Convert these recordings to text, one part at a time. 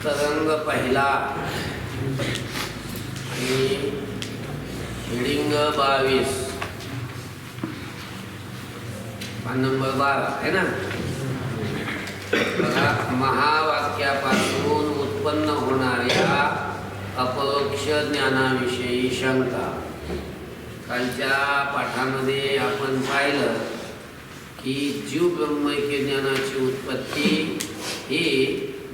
अंतरंग पहिला आणि हिडिंग 22 पान नंबर 12 आहे ना. बघा, महावाक्यापासून उत्पन्न होणाऱ्या अपरोक्ष ज्ञानाविषयी शंका. कालच्या पाठामध्ये आपण पाहिलं की जीव ब्रह्मैक्य ज्ञानाची उत्पत्ती ही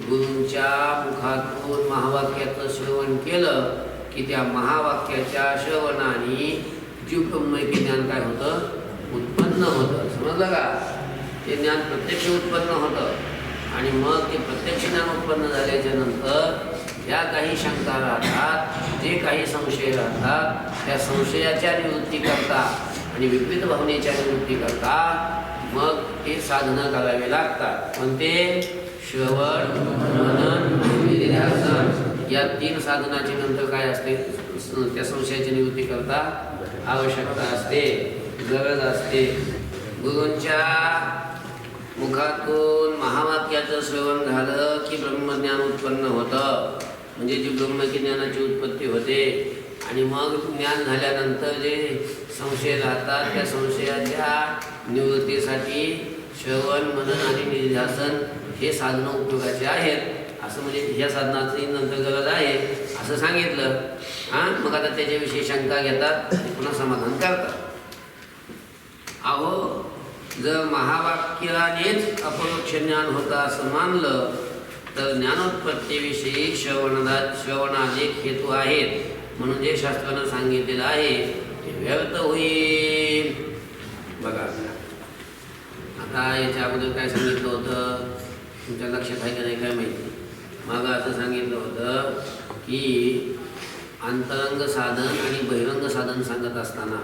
गुरूंच्या मुखातून महावाक्याचं श्रवण केलं की त्या महावाक्याच्या श्रवणाने जीव ब्रह्मैक्य ज्ञान काय होतं, उत्पन्न होतं. समजलं का? ते ज्ञान प्रत्यक्ष उत्पन्न होतं आणि मग ते प्रत्यक्ष ज्ञान उत्पन्न झाल्याच्या नंतर ज्या काही शंका राहतात, जे काही संशय राहतात, त्या संशयाच्या निवृत्ती करता आणि विपरीत भावनेच्या निवृत्ती करता मग ते साधनं करावे लागतात. कोणते? श्रवण, मनन, निधिध्यासन या 3 साधनाची नंतर काय असते? त्या संशयाची निवृत्ती करता आवश्यकता असते, गरज असते. गुरूंच्या मुखातून महावाक्याचं श्रवण झालं की ब्रह्मज्ञान उत्पन्न होतं, म्हणजे जी ब्रह्मज्ञानाची ज्ञानाची उत्पत्ती होते. आणि मग ज्ञान झाल्यानंतर जे संशय राहतात त्या संशयाच्या निवृत्तीसाठी श्रवण, मनन आणि निधिध्यासन हे साधनं उपयोगाचे आहेत. असं म्हणजे ह्या साधनाची नंतर गरज आहे असं सांगितलं. मग आता त्याच्याविषयी शंका घेतात आणि पुन्हा समाधान करतात. अहो, जर महावाक्यानेच अपरोक्ष ज्ञान होतं असं मानलं तर ज्ञानोत्पत्तीविषयी श्रवणाचे हेतू आहेत म्हणून जे शास्त्रानं सांगितलेलं आहे ते व्यर्थ होईल. बघा, आता याच्या अगोदर काय सांगितलं होतं तुमच्या लक्षात आहे का नाही काय माहिती. मागं असं सांगितलं होतं की अंतरंग साधन आणि बहिरंग साधन सांगत असताना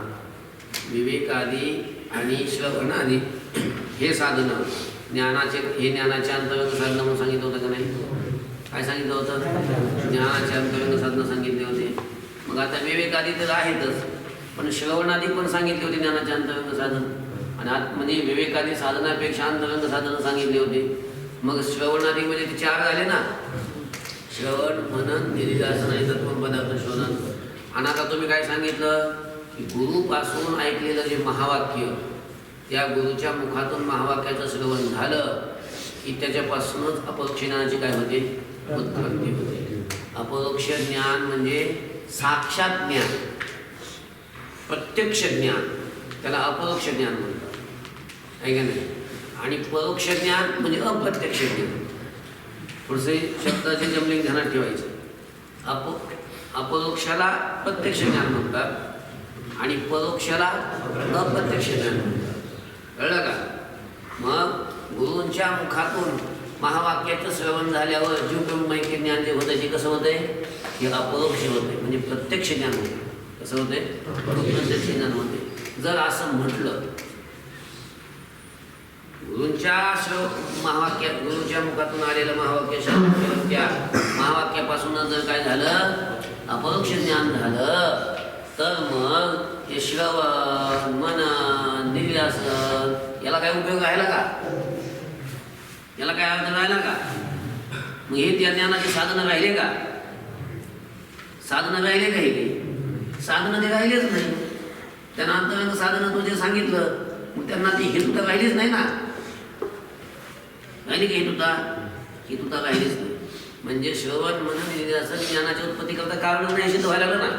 विवेकादी आणि श्रवणादी हे साधनं ज्ञानाचे अंतरंग साधनं म्हणून सांगितलं होतं का नाही? काय सांगितलं होतं? ज्ञानाचे अंतरंग साधनं सांगितले होते. मग आता विवेकादी तर आहेतच, पण श्रवणादी पण सांगितले होते ज्ञानाचे अंतरंग साधन. आणि म्हणजे विवेकादी साधनापेक्षा अंतरंग साधनं सांगितले होते. मग श्रवणादी म्हणजे ते 4 झाले ना, श्रवण, मनन, निधिध्यासन आणि तत्वपदार्थ शोधन. आणि आता तुम्ही काय सांगितलं की गुरुपासून ऐकलेलं जे महावाक्य, त्या गुरुच्या मुखातून महावाक्याचं श्रवण झालं की त्याच्यापासूनच अपरोक्ष ज्ञानाची काय होते, उत्पत्ती होते. अपरोक्ष ज्ञान म्हणजे साक्षात ज्ञान, प्रत्यक्ष ज्ञान, त्याला अपरोक्ष ज्ञान म्हणतात, आहे का नाही? आणि परोक्ष ज्ञान म्हणजे अप्रत्यक्ष ज्ञान. पुढचे शब्दाचे जमलिंग ध्यानात ठेवायचे. अपरोक्षाला प्रत्यक्ष ज्ञान म्हणतात आणि परोक्षाला अप्रत्यक्ष ज्ञान म्हणतात. कळलं का? मग गुरूंच्या मुखातून महावाक्याचं श्रवण झाल्यावर जीव ब्रह्मैक्य ज्ञान जे होतं ते कसं होतंय? हे अपरोक्ष होते, म्हणजे प्रत्यक्ष ज्ञान होते. कसं होते? प्रत्यक्ष ज्ञान होते. जर असं म्हटलं गुरूंच्या गुरूंच्या मुखातून आलेलं महावाक्य श्रवण त्या महावाक्यापासून जर काय झालं, अपरोक्ष ज्ञान झालं, तर मग हे श्रवण, मनन, निधिध्यासन याला काय उपयोग राहिला का? याला काय अर्थ राहिला का? मग हे त्या ज्ञानाचे साधनं राहिले का? साधनं राहिले का? हे साधनं ते राहिलेच नाही. त्यांना अंतरंग साधनं तो जे सांगितलं मग त्यांना ती हेतुता राहिलीच नाही ना. राहिली का हेतुता राहिलीच नाही. म्हणजे श्रवण, मनन, निधिध्यासन ज्ञानाची उत्पत्ती करता कारण नाही सिद्ध व्हायला लागलं ना.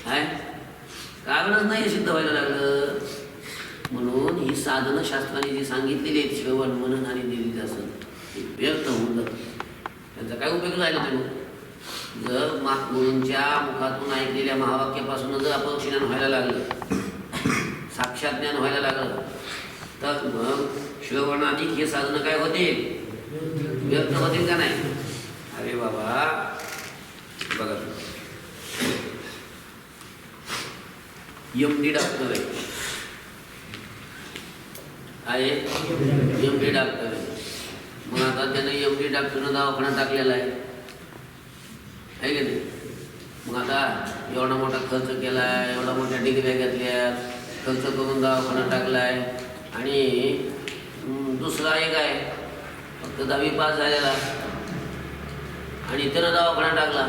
काय कारणच नाही सिद्ध व्हायला लागलं. म्हणून ही साधनं शास्त्राने जी सांगितलेली आहेत श्रवण, मनन आणि निधिध्यासन ती व्यर्थ होऊन जातं. त्यांचा काय उपयोग राहिला नाही. जर गुरूंच्या मुखातून ऐकलेल्या महावाक्यापासून जर अपरोक्ष ज्ञान व्हायला लागलं, साक्षात ज्ञान व्हायला लागलं, तर मग श्रवणाधिक हे साधनं काय होते? व्यर्थ होतील का नाही? अरे बाबा, बघा, MD डॉक्टर आहे, MD डॉक्टर आहे. मग आता त्यानं MD डॉक्टरनं दवाखाना टाकलेला आहे का नाही? मग आता एवढा मोठा खर्च केला आहे, एवढा मोठ्या डिग्र्या घेतल्या, खर्च करून दवाखाना टाकला आहे. आणि दुसरा एक आहे तर 10वी पास झालेला आणि त्यानं दवाखाना टाकला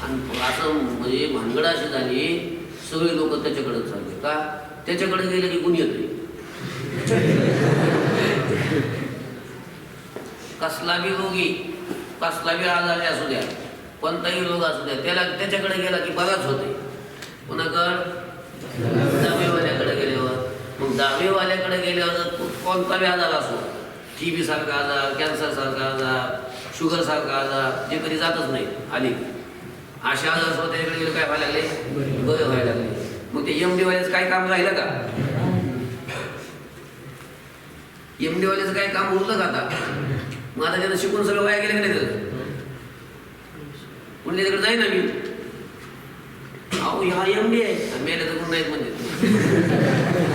आणि असं म्हणजे भानगड अशी झाली, सगळे लोक त्याच्याकडे चालले. का? त्याच्याकडे गेले की गुण येते. कसला बी रोगी, कसला बी आजारी असू द्या, कोणताही रोग असू द्या, त्याला त्याच्याकडे गेला की बराच होते. कोणाकडं? दहावीवाल्याकडे गेल्यावर. मग दहावीवाल्याकडे गेल्यावर कोणता बी आजार असो, TB सारखा आजार, कॅन्सर सारखा आजार, शुगर सारखा आजार, जे कधी जातच नाही आली, अशा आजार सुद्धा त्याच्याकडे गेले काय व्हायला लागले? बरे व्हायला लागले. मग ते MD वाल्याचं काय काम राहिलं का? MD वाल्याचं काय काम उरलं का आता? मग आता त्यानं शिकून सगळं वाया गेलं का नाही? त्याचं म्हणजे तिकडे जाईन ना मी, अहो ह्या MD आहे, मेले तर कोण नाहीत म्हणजे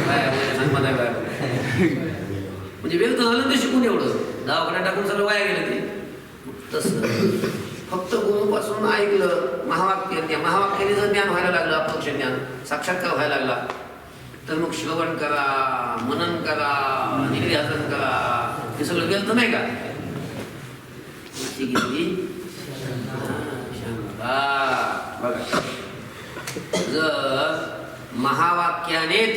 काय सांग मला काय म्हणजे व्यक्त झालं ते शिकून एवढं दवाखान्यात टाकून सगळं वाया गेलं ते. तसं फक्त गुरुपासून ऐकलं महावाक्य, त्या महावाक्याने जर ज्ञान व्हायला लागलं, अपरोक्ष ज्ञान साक्षात्कार व्हायला लागला, तर मग श्रवण करा, मनन करा, निध्यासन करा, हे सगळं व्यर्थ नाही का? अशी घेतली बघा. जर महावाक्यानेच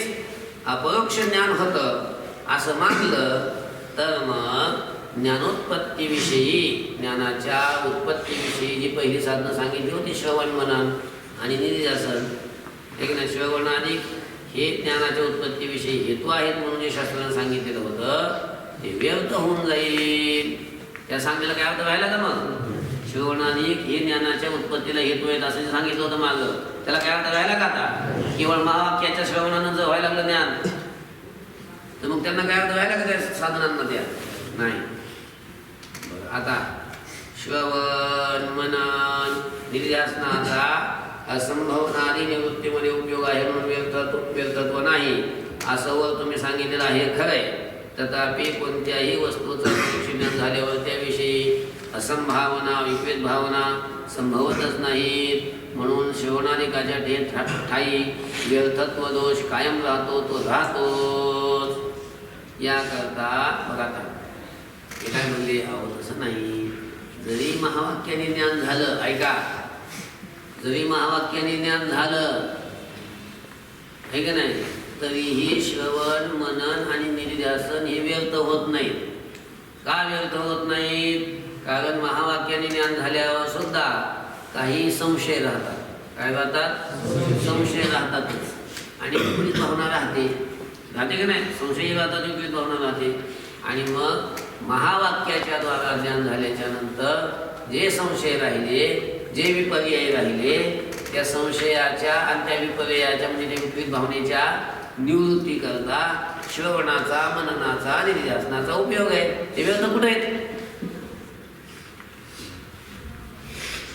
अपरोक्ष ज्ञान होतं असं मानलं तर मग ज्ञानोत्पत्तीविषयी, ज्ञानाच्या उत्पत्तीविषयी जी पहिली साधनं सांगितली होती, श्रवण मनन आणि निधिध्यासन, एक ना श्रवणाधिक हे ज्ञानाच्या उत्पत्तीविषयी हेतू आहेत म्हणून जे शास्त्रानं सांगितलेलं होतं ते व्यर्थ होऊन जाईल. त्या सांगण्याला काय अर्थ राहिला का? मग श्रवणाधिक हे ज्ञानाच्या उत्पत्तीला हेतू आहेत असं जे सांगितलं होतं मागं, त्याला काय अर्थ राहिला का? आता केवळ महावाक्याच्या श्रवणानं जर व्हायला लागलं ज्ञान, तर मग त्यांना काय अर्थ राहिला का त्या साधनांना? त्या नाही. आता श्रवण मनन निध्यासनाचा असंभवनादी निवृत्तीमध्ये उपयोग आहे म्हणून व्यर्थत्व नाही असं वर तुम्ही सांगितलेलं आहे, खरंय. तथापि कोणत्याही वस्तूचं ज्ञान झाल्यावर त्याविषयी असंभावना, विपरीत भावना संभवतच नाहीत. म्हणून श्रवणाधिकाच्या ठाई व्यर्थत्व दोष कायम राहतो, तो राहतोच. याकरता बघा आता हे काय म्हणले, अहो तसं नाही. जरी महावाक्याने ज्ञान झालं, ऐका, जरी महावाक्याने ज्ञान झालं आहे का नाही, तरीही श्रवण मनन आणि निधिध्यासन हे व्यर्थ होत नाहीत. का व्यर्थ होत नाहीत? कारण महावाक्याने ज्ञान झाल्यावर सुद्धा काही संशय राहतात. काय राहतात? संशय राहतातच आणि विपरीत भावना राहते की नाही? संशयही राहतात, विपरीत भावना राहते. आणि मग महावाक्याच्या द्वारा ज्ञान झाल्याच्या नंतर जे संशय राहिले, जे विपर्यय राहिले, त्या संशयाच्या आणि त्या विपर्ययाच्या म्हणजे त्या विपरीत भावनेच्या निवृत्ती करता श्रवणाचा, मननाचा, निधिध्यासनाचा उपयोग आहे. ते व्यर्थ कुठे आहेत?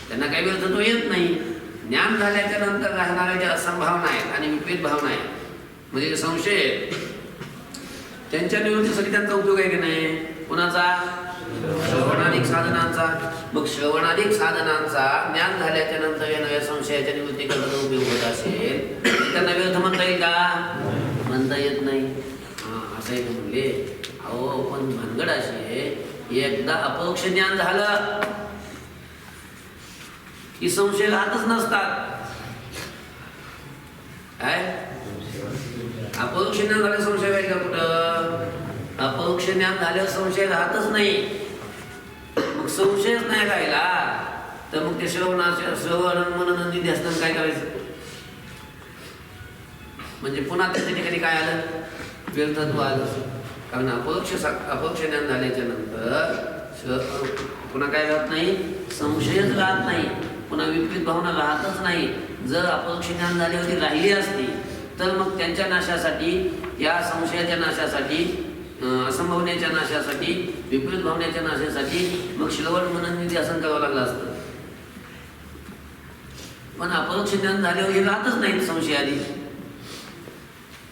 त्यांना काही व्यर्थत्व येत नाही. ज्ञान झाल्याच्या नंतर राहणाऱ्या ज्या असंभावना आहेत आणि विपरीत भावना आहेत, म्हणजे जे संशय आहेत, त्यांच्या निवृत्तीसाठी त्यांचा उपयोग आहे की नाही? कुणाचा? श्रवणाधिक साधनांचा. मग श्रवणाधिक साधनांचा ज्ञान झाल्याच्या नंतर येणाऱ्या संशयाच्या निवृत्ती करण्याचा उपयोग होत असेल, त्यांना व्यर्थ म्हणता येईल का? म्हणता येत नाही. असं एक म्हणले, अहो पण भानगड अशी आहे, एकदा अपरोक्ष ज्ञान झालं की संशय राहतच नसतात. काय अपरोक्ष ज्ञान झाले संशय आहे का कुठं? अपरोक्ष ज्ञान झाल्यावर संशय राहतच नाही. मग संशयच नाही राहिला तर मग ते श्रवण मनन निध्यासन काय करायचं? म्हणजे पुन्हा त्या ठिकाणी काय आलं? व्यर्थत्व आलं. कारण अपरोक्ष ज्ञान झाल्याच्या नंतर पुन्हा काय राहत नाही? संशयच राहत नाही, पुन्हा विपरीत भावना राहतच नाही. जर अपरोक्ष ज्ञान झाल्यावरती राहिली असती तर मग त्यांच्या नाशासाठी, या संशयाच्या नाशासाठी, असंभावनेच्या नाशासाठी, विपरीत भावनेच्या नाशासाठी मग श्रवण मनन निध्यासन करावं लागलं असतं. पण अपरोक्ष ज्ञान झाल्यावर हे राहतच नाहीत संशयादी.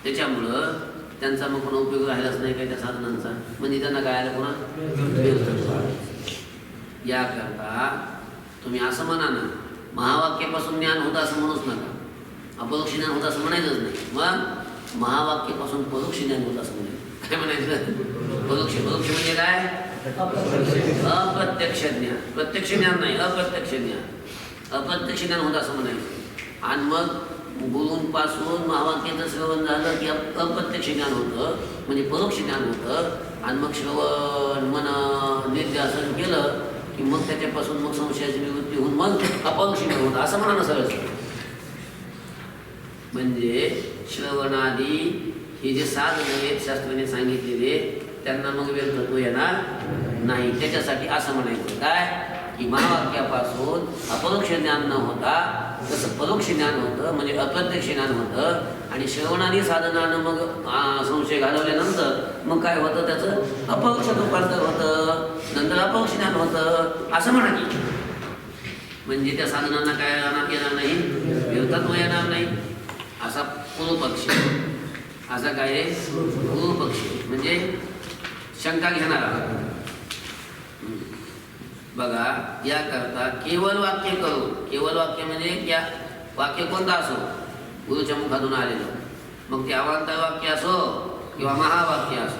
त्याच्यामुळं त्यांचा मग पुन्हा उपयोग राहिलाच नाही काय त्या साधनांचा. म्हणजे त्यांना काय आलं? पुन्हा याकरता तुम्ही असं म्हणा ना, महावाक्यापासून ज्ञान होतं असं म्हणूच नका, अपरोक्ष ज्ञान होतं असं म्हणायचंच नाही. मग महावाक्यापासून परोक्ष ज्ञान होतं असं म्हणायचं. काय म्हणायचं? परोक्ष. परोक्ष म्हणजे काय? अप्रत्यक्ष ज्ञान. प्रत्यक्ष ज्ञान नाही, अप्रत्यक्ष ज्ञान. अप्रत्यक्ष ज्ञान होतं असं म्हणायचं. आणि मग गुरूंपासून महावाक्याचं श्रवण झालं की अप्रत्यक्ष ज्ञान होतं, म्हणजे परोक्ष ज्ञान होतं. आणि मग श्रवण मन निध्यासन केलं की मग त्याच्यापासून मग संशयाची निवृत्ती होऊन मग अपरोक्ष ज्ञान होतं असं म्हणा ना सरळ. म्हणजे श्रवणादी हे जे साधन आहेत शास्त्राने सांगितलेले त्यांना मग व्यर्थत्व येणार नाही. त्याच्यासाठी असं म्हणायचं काय की महावाक्यापासून अपरोक्ष ज्ञान न होता तसं परोक्ष ज्ञान होतं, म्हणजे अप्रत्यक्ष ज्ञान होतं. आणि श्रवणादी साधनानं मग संशय घालवल्यानंतर मग काय होतं, त्याचं अपरोक्ष रूपांतर होतं, नंतर अपरोक्ष ज्ञान होतं असं म्हणा की. म्हणजे त्या साधनांना काय येणार नाही, व्यर्थत्व येणार नाही असा पूर्वपक्षी. असा काय पूर्वपक्षी म्हणजे शंका घेणारा. बघा याकरता केवळ वाक्य करू. केवळ वाक्य म्हणजे या वाक्य कोणतं असो गुरुच्या मुखातून आलेलं, मग ते अवांतर वाक्य असो किंवा महावाक्य असो,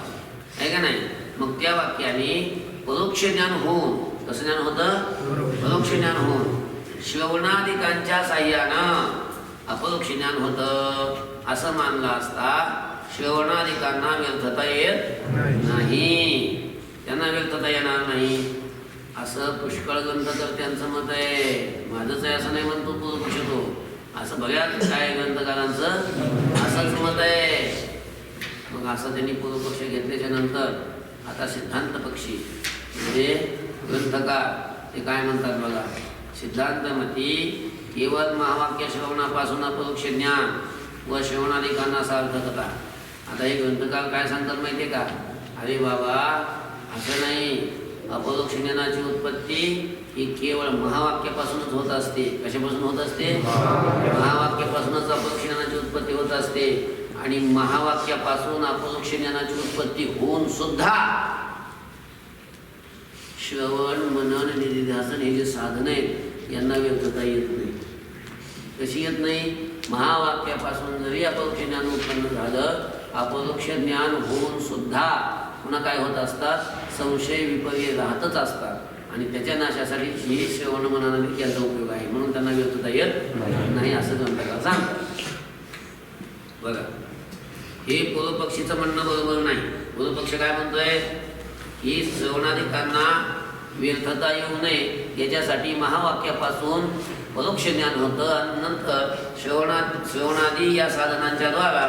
आहे का नाही. मग त्या वाक्याने परोक्ष ज्ञान होऊन, कसं ज्ञान होतं, परोक्ष ज्ञान होऊन श्रवणादिकांच्या साह्यानं अपरोक्ष ज्ञान होतं असं मानलं असता श्रवणादिकांना व्यर्थता येत नाही, त्यांना व्यर्थता येणार नाही असं पुष्कळ ग्रंथकर्त्यांचं मत आहे. माझंच आहे असं नाही म्हणतो पूर्वपक्ष तो, असं बघ्यात काय ग्रंथकारांचं असंच मत आहे. मग असं त्यांनी पूर्वपक्ष घेतल्याच्या नंतर आता सिद्धांत पक्षी म्हणजे ग्रंथकार ते काय म्हणतात बघा. सिद्धांतमती केवळ महावाक्य श्रवणापासून अपरोक्ष ज्ञान व श्रवणादिकांना सार्थकता. आता हे ग्रंथकार काय सांगतात माहिती आहे का, अरे बाबा असं नाही, अपरोक्ष ज्ञानाची उत्पत्ती ही केवळ महावाक्यापासूनच होत असते. कशापासून होत असते, महावाक्यापासूनच अपरोक्ष ज्ञानाची उत्पत्ती होत असते. आणि महावाक्यापासून अपरोक्ष ज्ञानाची उत्पत्ती होऊन सुद्धा श्रवण मनन निधिध्यासन हे जे साधन आहेत यांना व्यर्थता येत नाही. कशी येत नाही, महावाक्यापासून जरी अपरोक्ष ज्ञान उत्पन्न झालं, अपरोक्ष ज्ञान होऊन सुद्धा पुन्हा काय होत असतात, संशय विपर्य राहतच असतात. आणि त्याच्या नाशासाठी ही श्रवण मननाने याचा उपयोग आहे, म्हणून त्यांना व्यर्थता येत नाही असं ग्रंथकार सांगतात. बघा हे पूर्वपक्षीचं म्हणणं बरोबर नाही. पूर्वपक्ष काय म्हणतोय की श्रवणादिकांना व्यर्थता येऊ नये याच्यासाठी महावाक्यापासून परोक्ष ज्ञान होतं आणि नंतर श्रवणादी या साधनांच्या द्वारा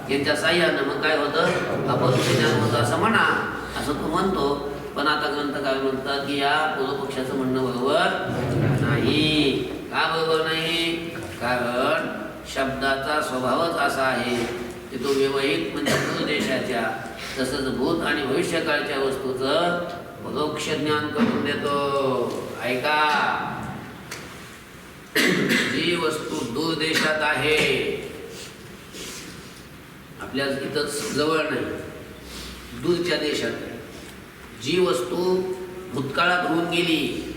यांच्या साह्यानं मग काय होतं, अपरोक्ष ज्ञान होतं असं म्हणा, असं तो म्हणतो. पण आता ग्रंथकार म्हणतात की या पूर्वपक्षाचं म्हणणं बरोबर नाही. का बरोबर नाही, कारण शब्दाचा स्वभावच असा आहे की तो व्यवहित म्हणजे दूरदेशाच्या तसंच भूत आणि भविष्यकाळच्या वस्तूचं परोक्ष ज्ञान करून देतो. ऐका, जी वस्तू दूर देशात आहे, आपल्या इथं जवळ नाही, दूरच्या देशात आहे, जी वस्तू भूतकाळात होऊन गेली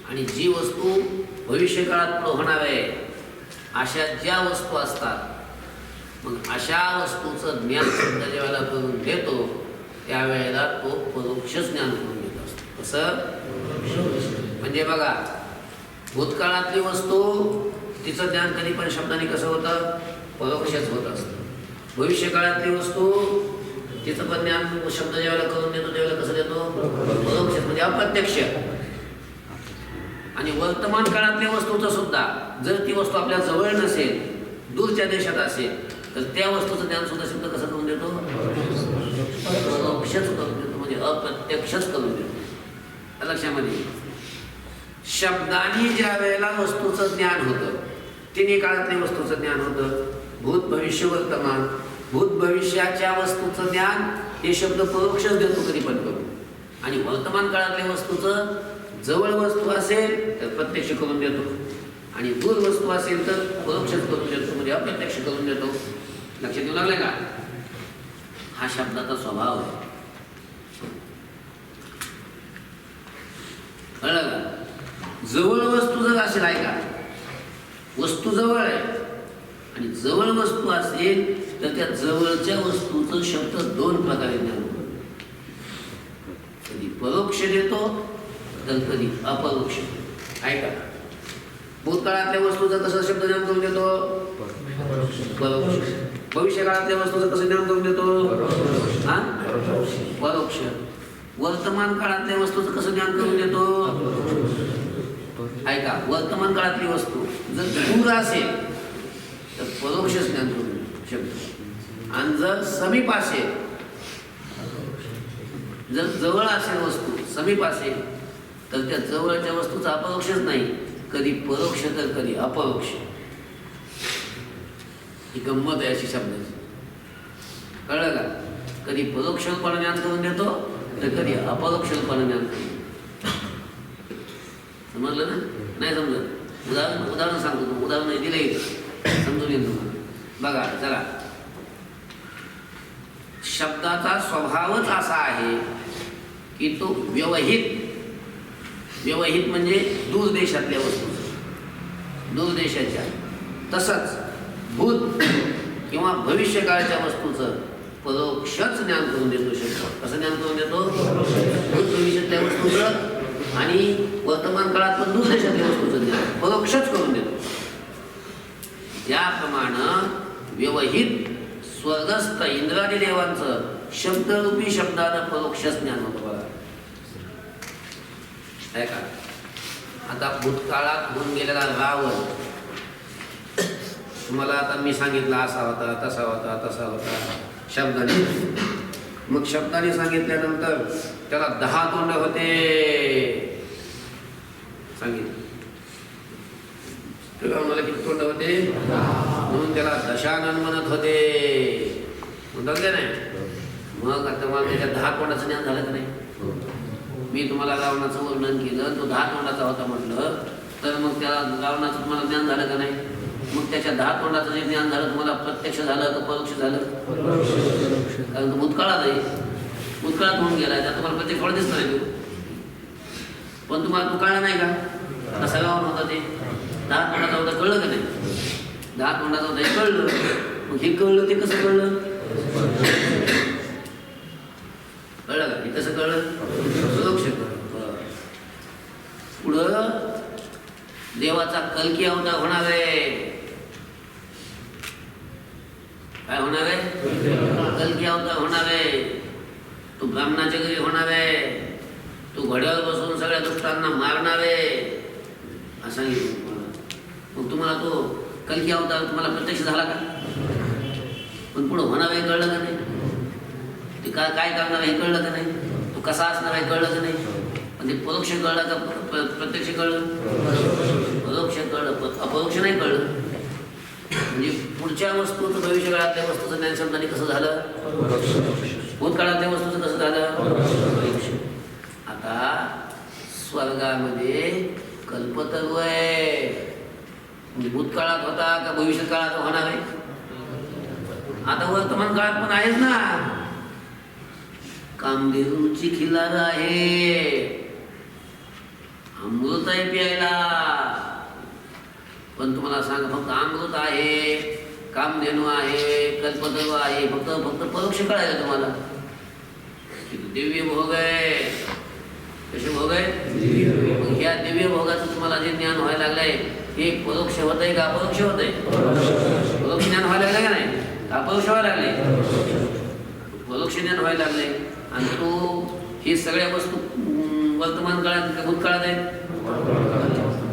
आणि जी वस्तू भविष्यकाळात होणार आहे, अशा ज्या वस्तू असतात, मग अशा वस्तूचं ज्ञान सुद्धा ज्यावेळेला करून देतो त्यावेळेला तो परोक्ष ज्ञान करून देत असतो. कसं म्हणजे बघा, भूतकाळातली वस्तू तिचं ज्ञान कधी पण शब्दाने कसं होतं, परोक्षच होत असतं. भविष्यकाळातली वस्तू तिचं पण ज्ञान शब्द ज्यावेळेला करून देतो त्यावेळेला कसं देतो, परोक्ष म्हणजे अप्रत्यक्ष. आणि वर्तमान काळातल्या वस्तूचं सुद्धा जर ती वस्तू आपल्या जवळ नसेल, दूरच्या देशात असेल, तर त्या वस्तूचं ज्ञान सुद्धा शब्द कसं करून देतो, परोक्षच करून देतो, म्हणजे अप्रत्यक्षच करून देतो. लक्षामध्ये शब्दाने ज्या वेळेला वस्तूचं ज्ञान होतं, तिन्ही काळातल्या वस्तूचं ज्ञान होतं, भूत भविष्य वर्तमान. भूत भविष्याच्या वस्तूचं ज्ञान हे शब्द परोक्षच देतो कधी पण करून. आणि वर्तमान काळातल्या वस्तूचं जवळ वस्तू असेल तर प्रत्यक्ष करून देतो, आणि दूर वस्तू असेल तर परोक्षच करून देतो, म्हणजे अप्रत्यक्ष करून देतो. लक्षात येऊ लागले का, हा शब्दाचा स्वभाव आहे. कळलं का? जवळ वस्तू जर असेल, ऐका, वस्तू जवळ आहे आणि जवळ वस्तू असेल तर त्या जवळच्या वस्तूचं शब्द दोन प्रकारे ज्ञान होतं. कधी परोक्ष देतो तर कधी अपरोक्ष. ऐका, भूतकाळातल्या वस्तूचं कसं शब्द ज्ञान करून देतो? परोक्ष. भविष्य काळातल्या वस्तूचं कसं ज्ञान करून देतो? परोक्ष. वर्तमान काळातल्या वस्तूचं कसं ज्ञान करून देतो? ऐका, वर्तमान काळातली वस्तू जर दूर असेल तर परोक्ष ज्ञान करून शब्द, आणि जर समीप असेल, जर जवळ असेल वस्तू, समीप असेल, तर त्या जवळच्या वस्तूचा अपरोक्षच नाही, कधी परोक्ष तर कधी अपरोक्ष. ही गंमत आहे अशी शब्दाची. कळलं का? कधी परोक्ष रूपाने ज्ञान करून देतो तर कधी अपरोक्ष रूपाने ज्ञान करून देतो. समजलं ना? नाही समजलं? उदाहरण सांगतो. तुम्ही उदाहरण दिलं इथं, समजून येईल तुम्हाला. बघा चला, शब्दाचा स्वभावच असा आहे की तो व्यवहित म्हणजे दूर देशातल्या वस्तू, दूर देशाच्या. तसंच भूत किंवा भविष्यकाळच्या वस्तूचं परोक्षच ज्ञान करून देतो शब्द. कसं ज्ञान करून देतो? भूत भविष्यातल्या वस्तूचं आणि वर्तमान काळात पण दूर देशातल्या वस्तूचं ज्ञान परोक्षच करून देतो. याप्रमाणे व्यवहित स्वर्गस्थ इंद्रादी देवांचं शब्दरूपी शब्दानं परोक्ष ज्ञान होतं. बघा आहे का? आता भूतकाळात होऊन गेलेला रावण तुम्हाला आता मी सांगितलं असा होता, तसा होता, तसा होता शब्दाने. मग शब्दाने सांगितल्यानंतर त्याला 10 तोंड होते सांगितलं. रावणाला किती तोंड होते? म्हणून त्याला दशानन म्हणत होते. म्हणतात का नाही? मग आता मला त्याच्या 10 तोंडाचं ज्ञान झालं का नाही? मी तुम्हाला रावणाचं वर्णन केलं, तो 10 तोंडाचा होता म्हटलं, तर मग त्याला रावणाचं तुम्हाला ज्ञान झालं का नाही? मग त्याच्या 10 तोंडाचं जे ज्ञान झालं तुम्हाला प्रत्यक्ष झालं का परोक्ष झालं? कारण तो भूतकाळात आहे, भूतकाळात होऊन गेला, त्या तुम्हाला प्रत्येक फळ दिसत नाही. पण तुम्हाला तो कळला नाही का कसा रावण होता? ते 10 तोंडाचा होता, कळलं का नाही? 10 तोंडाचा होता हे कळलं. मग हे कळलं, ते कसं कळलं? कळलं का? हे कसं कळलं? परोक्ष कळलं. पुढं देवाचा कल्की अवतार होणार आहे. काय होणार आहे? कल्की अवतार होणार आहे. तो ब्राह्मणाच्या घरी होणार आहे. तो घोड्यावर बसून सगळ्या दुष्टांना मारणार आहे असं सांगितलं तुम्हाला. मग तुम्हाला तो कल्की अवतार तुम्हाला प्रत्यक्ष झाला का? पण पुढं होणार आहे कळलं का नाही? ते काय करणार हे कळलं का नाही? तो कसा असणार आहे कळलं का नाही? पण ते परोक्ष कळलं का प्रत्यक्ष कळलं? परोक्ष कळलं, अपरोक्ष नाही कळलं. म्हणजे पुढच्या वस्तूचं भविष्यकाळातल्या वस्तूचं ज्ञान शब्दाने कसं झालं? भूतकाळातल्या वस्तूचं कसं झालं? आता स्वर्गामध्ये कल्पतरू आहे, म्हणजे भूतकाळात होता का भविष्य काळात होणार आहे? आता वर्तमान काळात पण आहेच ना. कामधेनूची खिलार आहे, अमृत आहे प्यायला. पण तुम्हाला सांग, फक्त अमृत आहे, कामधेनू आहे, कल्पतरू आहे, फक्त परोक्ष कळायला तुम्हाला. दिव्य भोग आहे. कसे भोग आहे? मग ह्या दिव्य भोगाचं तुम्हाला जे ज्ञान व्हायला लागलंय हे परोक्ष होत आहे का अपरोक्ष होत आहे? परोक्ष ज्ञान व्हायला लागलं का नाही? अपरोक्ष व्हायला लागले? परोक्ष ज्ञान व्हायला लागले. आणि तो हे सगळ्या वस्तू वर्तमान काळात का भूतकाळात आहेत?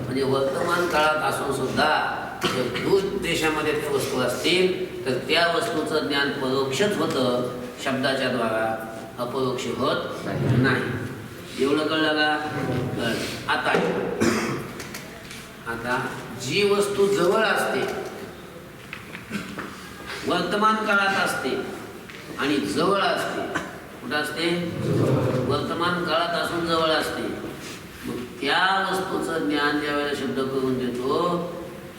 म्हणजे वर्तमान काळात असून सुद्धा जर दूर देशामध्ये त्या वस्तू असतील तर त्या वस्तूचं ज्ञान परोक्षच होतं शब्दाच्या द्वारा, अपरोक्ष होत नाही. एवढं कळलं का? आता जी वस्तू जवळ असते, वर्तमान काळात असते आणि जवळ असते. कुठं असते? वर्तमान काळात असून जवळ असते. मग त्या वस्तूचं ज्ञान ज्या वेळेला शब्द करून देतो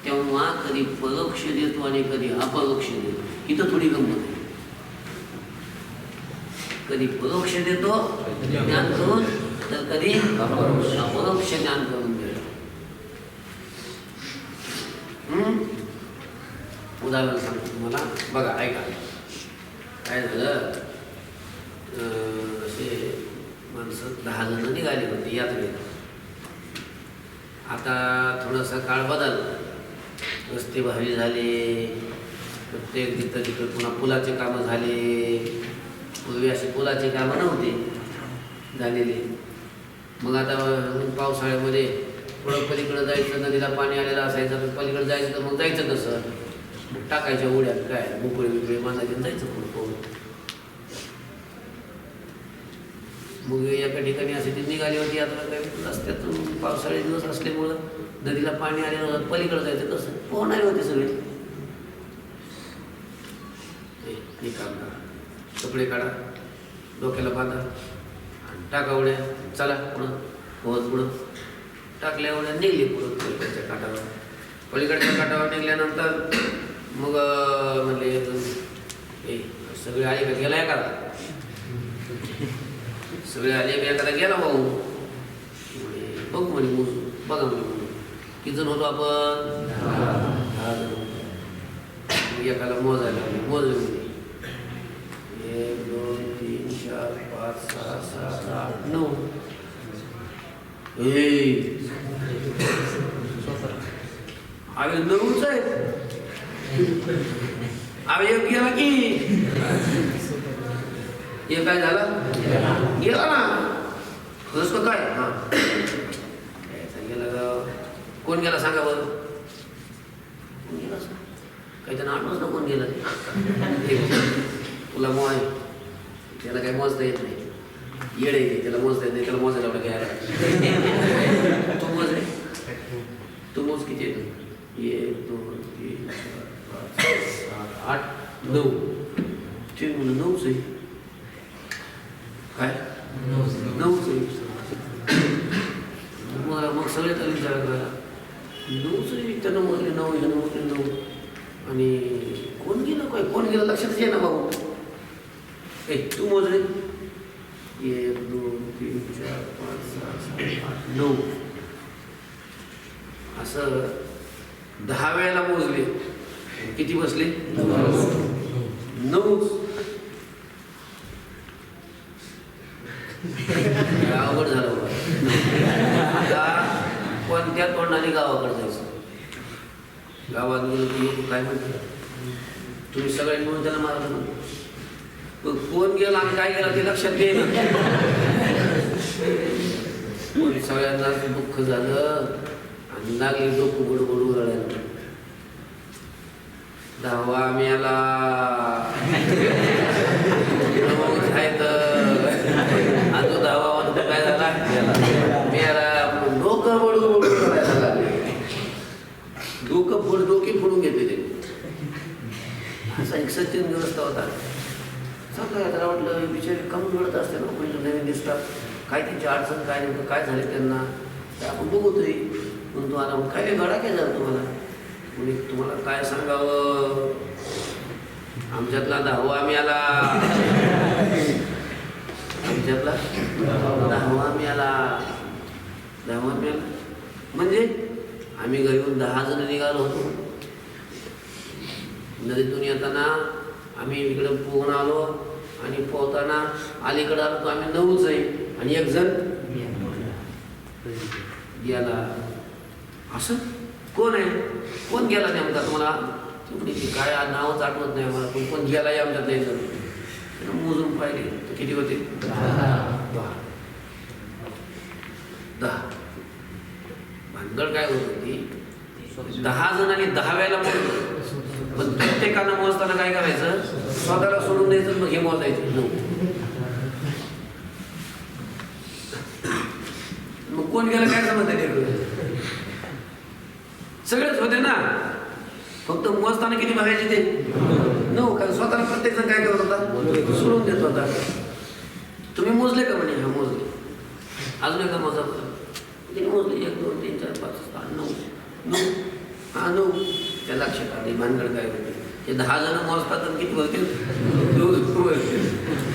तेव्हा कधी परोक्ष देतो आणि कधी अपरोक्ष देतो. इथं थोडी गंमत आहे. कधी परोक्ष देतो ज्ञान करून, तर कधी अपरोक्ष ज्ञान करून देतो. झालं सांगतो तुम्हाला. बघा ऐका, काय झालं, असे माणसं 10 जण निघाली होती यात्रेला. आता थोडासा काळ बदलला, रस्ते भारी झाले, प्रत्येक तिथं तिथं पुन्हा पुलाचे कामं झाले. पूर्वी असे पुलाचे कामं नव्हते झालेले. मग आता पावसाळ्यामध्ये थोडं पलीकडं जायचं, नदीला पाणी आलेलं असायचं, तर पलीकडं जायचं, तर मग जायचं कसं, मग टाकायच्या उड्यात काय मोकळे बिकळे बांधायचे जायचं पुढं. मग एका ठिकाणी असे ती निघाली होती यात्रा. काही रस्त्यातून पावसाळी दिवस असल्यामुळं नदीला पाणी आलेलं होतं, पलीकडं जायचं कसं, पोहणारे होते सगळे. हे काम करा, कपडे काढा, डोक्याला बांधा आणि टाका उड्या, चला पुढं पोहत. पुढं टाकल्या उड्या निघली पुढं पलीकडच्या काठावर. पलीकडच्या काठावर निघल्यानंतर मग म्हणले हे सगळे आले का, गेला एखादा, सगळे आले का एखादा गेला भाऊ. म्हणे बघू म्हणे मोजू, बघा म्हणे किती जण होतो आपण, 10 जण होतो. एकाला मोजायला मोजले म्हणे 1 2 3 4 5 6 7 8 9. अरे 9च आहे. अरे एक गेला की हे काय झालं, गेला ना रस्ता काय. हा गेला, कोण गेला सांगा बरं, कोण गेला काही तर आठवच ना कोण गेला. तुला मोह आहे, त्याला काही मोजता येत नाही, येड आहे त्याला मोजता येत नाही, त्याला मोजायला एवढं घ्यायला. तू मोज रे, तू मोज किती येतो. 1 2 3 4 5 6 8 9. ते म्हणून 9च आहे. काय 9च आहे. मग सगळे तरी विचार करायला 9च आहे. त्यानं मोजले 9, ह्यानं मोजले 9. आणि कोण गेलं काय, कोण गेलं लक्षातच ये ना भाऊ. तू मोज रे. 1 2 3 4 5 6 7 8 9. असं 10 वेळेला मोजले, किती बसले, 9च. अवघड झालं बघा. आता कोणत्या तोंडाने गावाकडे जायचं. गावात गेलो की लोक काय म्हणतात, तुम्ही सगळे मिळून त्याला मारलं म्हणतो. कोण गेला आणि काय गेला ते लक्षात घे ना. सगळ्यांना दुःख झालं आणि लागले डोकं बुडबुड रडायला. 10वा मेला तो 10वा म्हणतो काय झाला, मेला. डोकं बुडबुड रडायला लागले. डोके फोडून घेतले ते. असा एक सत्यग्रस्त होता. चांगला त्याला वाटलं बिचारे कमी मिळत असते ना, म्हणजे नवीन दिसतात, काय त्यांची अडचण, काय नेमकं काय झाले त्यांना, ते आपण बघतोय. म्हणून तो आला, काय गडा काय झाला तुम्हाला. म्हणजे तुम्हाला काय सांगावं, आमच्यातला 10वा आला, आमच्यातला 10वा आला. 10वा म्हणजे आम्ही घरी 10 जण निघालो होतो. नदीतून येताना आम्ही इकडं पोहून आलो आणि पोहताना अलीकडं आलो तो आम्ही 9च आहे आणि 1 जण गेला. असं कोण आहे, कोण गेला नेमका तुम्हाला, काय नावच आठवत नाही मला, पण कोण गेला आमच्यात नाही. जण मोजून पाहिले तर किती होते, 10. भानगड काय होत होती, 10 जणांनी 10 वेळेला मोजलं. पण प्रत्येकानं मोजताना काय करायचं, स्वतःला सोडून द्यायचं, मग हे मोजायचं. मग कोण गेलं काय समजतं ते, सगळेच होते ना, फक्त मोजताना किती बघायचे ते 9. कारण स्वतःला प्रत्येक जण काय करत होता, सोडून देत होता. तुम्ही मोजले का म्हणे, हा मोजले. अजून एकदा मोजा तिने मोजले 1 2 3 4 5 6 8 9. हा 9. त्या लक्षात आले भानगड काय होते. हे 10 जण मोजतात आणि किती बोलतील,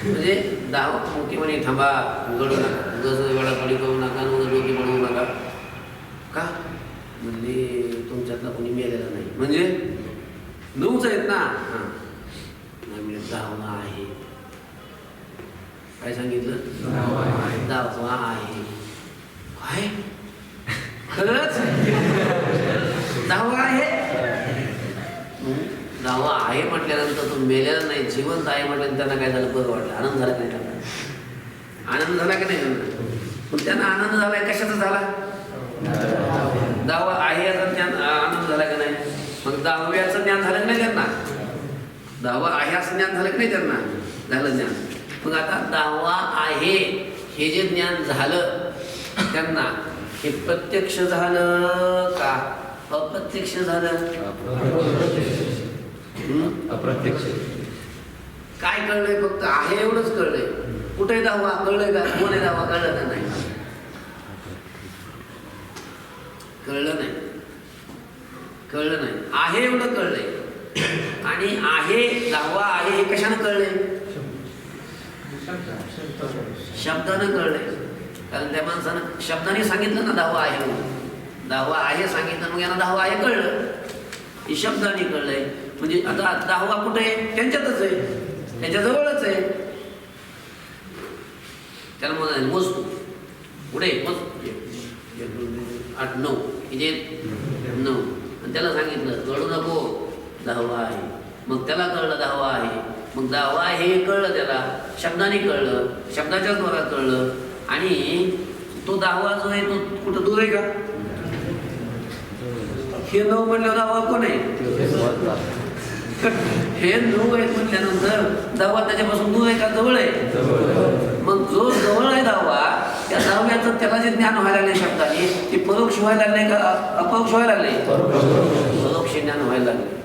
म्हणजे 10 मोठी म्हणे थांबा, उघडू नका, उगाच वेळापडी करू नका, उगाच डोकी बनवू नका. का म्हणजे तुमच्यातला कोणी मेलेला नाही. म्हणजे 9च आहेत ना. हां नाही म्हणजे 10वा आहे. काय सांगितलं? 10वा आहे. काय खरंच 10वा आहे? 10वा आहे म्हटल्यानंतर तो मेलेला नाही, जिवंत आहे म्हटल्यानंतर त्यांना काय झालं? बरं वाटलं, आनंद झाला की नाही त्यांना? आनंद झाला की नाही त्यांना? पण त्यांना आनंद झालाय कशाचा झाला? 10वा आहे याचा ज्ञान आनंद झाला की नाही? मग 10व्याचं ज्ञान झालं की नाही त्यांना? 10वा आहे असं ज्ञान झालं की नाही त्यांना? झालं ज्ञान. मग आता 10वा आहे हे जे ज्ञान झालं त्यांना, हे प्रत्यक्ष झालं का अप्रत्यक्ष झालं? अप्रत्यक्ष. काय कळलंय? फक्त आहे एवढंच कळलंय. कुठे 10वा कळलंय का? कोण आहे 10वा कळलं का नाही? कळलं नाही. कळलं नाही. आहे एवढं कळलंय. आणि आहे 10वा आहे हे कशानं कळलंय? शब्दानं कळलंय. कारण त्या माणसानं शब्दाने सांगितलं ना 10वा आहे म्हणून. 10वा आहे सांगितलं, मग यांना 10वा आहे कळलं. हे शब्दाने कळलंय. म्हणजे आता 10वा कुठे आहे? त्यांच्यातच आहे, त्यांच्या जवळच आहे. त्याला म्हणाले मोजतो पुढे मोज 8 9 किती 9. आणि त्याला सांगितलं कळू नको 10वा आहे. मग त्याला कळलं 10वा आहे. मग 10वा हे कळलं त्याला, शब्दाने कळलं, शब्दाच्याच द्वारा कळलं. आणि तो 10वा जो आहे तो कुठं दूर आहे का? हे 9 म्हणलं 10वा कोण आहे? हे 9 आहे म्हटल्यानंतर 10वा त्याच्यापासून दूर आहे का जवळ आहे? मग जो जवळ आहे 10वा, त्या 10व्याचं त्याला जे ज्ञान व्हायला लागले शब्दाने, ते परोक्ष व्हायला लागले का अपरोक्ष व्हायला लागले? परोक्ष ज्ञान व्हायला लागले.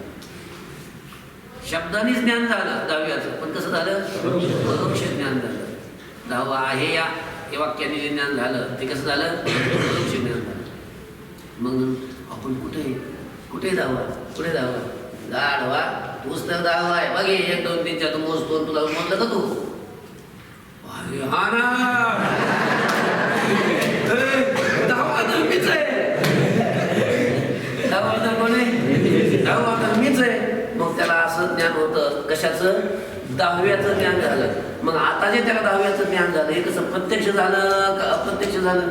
शब्दानेच ज्ञान झालं 10व्याचं, पण कसं झालं? परोक्ष ज्ञान झालं. 10वा आहे या हे वाक्याने जे ज्ञान झालं ते कसं झालं? परोक्ष ज्ञान झालं. मग आपण कुठे 10वा? कुठे 10वा? गाढवा तूच तर 10वा आहे. बघ 1 2 3 4 तू मोजतो, तुला मोजलं का तू? हा ना 10वा तर मीच आहे. 10वा तर कोण आहे? 10वा तर मीच आहे. मग त्याला असं ज्ञान होतं कशाचं? 10व्याचं ज्ञान झालं. मग आता जे त्याला 10व्याचं ज्ञान झालं हे कसं प्रत्यक्ष झालं का अप्रत्यक्ष झालं?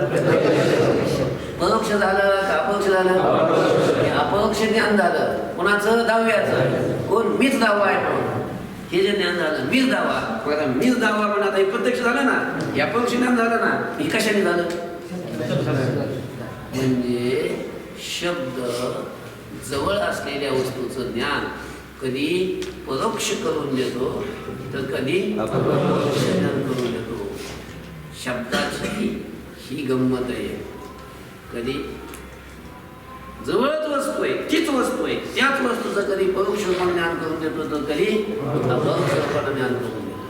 परोक्ष झालं का अपरोक्ष झालं? अपरोक्ष ज्ञान झालं. कोणाचं? 10व्याचं. कोण? मीच 10वा आहे म्हणून हे जे ज्ञान झालं, मीच 10वा. मग आता मीच 10वा पण आता हे प्रत्यक्ष झालं ना, हे अपरोक्ष ज्ञान झालं ना. हे कशाने झालं? म्हणजे शब्द जवळ असलेल्या वस्तूचं ज्ञान कधी परोक्ष करून देतो तर कधी अपरोक्ष ज्ञान करून देतो. शब्दाची ही गंमत आहे. कधी जवळच वस्तू आहे, तीच वस्तू आहे, त्याच वस्तूचं कधी परोक्ष ज्ञान करून देतो तर कधी अपरोक्ष ज्ञान करून देतो.